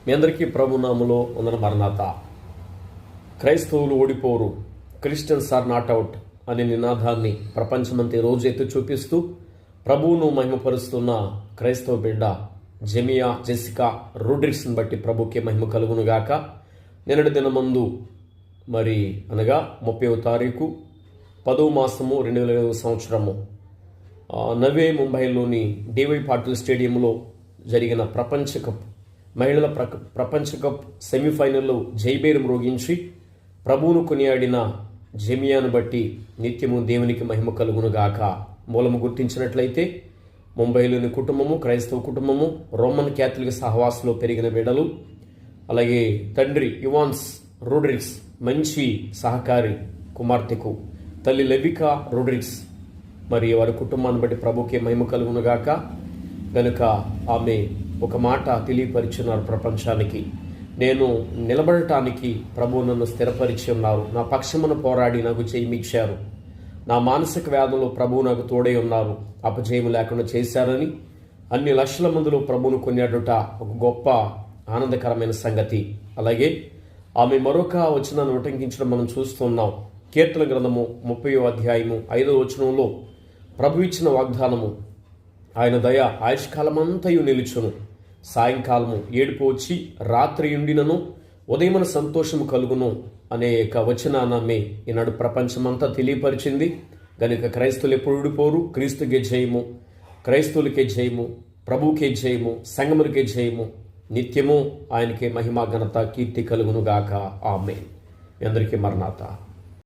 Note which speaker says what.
Speaker 1: మీ అందరికీ ప్రభునామములో వందన మరణాత. క్రైస్తవులు ఓడిపోరు, క్రిస్టియన్స్ ఆర్ నాట్ అవుట్ అనే నినాదాన్ని ప్రపంచమంతా రోజు ఎత్తి చూపిస్తూ ప్రభువును మహిమపరుస్తున్న క్రైస్తవ బిడ్డ జెసికా రోడ్రిగ్స్ని బట్టి ప్రభుకే మహిమ కలుగునుగాక. నిన్నటి దినమందు అనగా 30వ తారీఖు 10వ మాసము 2005 సంవత్సరము నవే ముంబైలోని డివై పాటిల్ స్టేడియంలో జరిగిన మహిళల ప్రపంచ కప్ సెమీఫైనల్లో జైబేరం రోగించి ప్రభువును కొనియాడిన జెమియాను బట్టి నిత్యము దేవునికి మహిమ కలుగునుగాక. మూలము గుర్తించినట్లయితే ముంబైలోని కుటుంబము, క్రైస్తవ కుటుంబము, రోమన్ క్యాథలిక్ సహవాసంలో పెరిగిన బిడ్డలు, అలాగే తండ్రి ఇవాన్స్ రోడ్రిగ్స్ మంచి సహకారి కుమార్తెకు తల్లి లెవికా రోడ్రిగ్స్ వారి కుటుంబాన్ని బట్టి ప్రభుకే మహిమ కలుగునుగాక. గనుక ఆమె ఒక మాట తెలియపరిచున్నారు ప్రపంచానికి. నేను నిలబడటానికి ప్రభువు నన్ను స్థిరపరిచి ఉన్నారు, నా పక్షమున పోరాడి నాకు జయమిచ్చారు, నా మానసిక వ్యాధంలో ప్రభువు నాకు తోడై ఉన్నారు, అపజయం లేకుండా చేశారని అన్ని లక్షల మందిలో ప్రభువును కొనియాడుట ఒక గొప్ప ఆనందకరమైన సంగతి. అలాగే ఆమె మరొక వచనాన్ని ఉటంకించడం మనం చూస్తున్నాం. కీర్తన గ్రంథము 30వ అధ్యాయము 5వ వచనంలో ప్రభు ఇచ్చిన వాగ్దానము, ఆయన దయ ఆయుష్కాలమంతయు నిలుచును, సాయంకాలము ఏడుపు వచ్చి రాత్రి ఉండినను ఉదయమున సంతోషము కలుగును అనే వచనాన్ని ఈనాడు ప్రపంచమంతా తెలియపరిచింది. గనుక క్రైస్తవులు ఎప్పుడు ఊడిపోరు, క్రీస్తుకే జయము, క్రైస్తవులకే జయము, ప్రభువుకే జయము, సంగములకే జయము, నిత్యము ఆయనకే మహిమ ఘనత కీర్తి కలుగునుగాక. ఆమేన్. మీ అందరికీ మరణాత.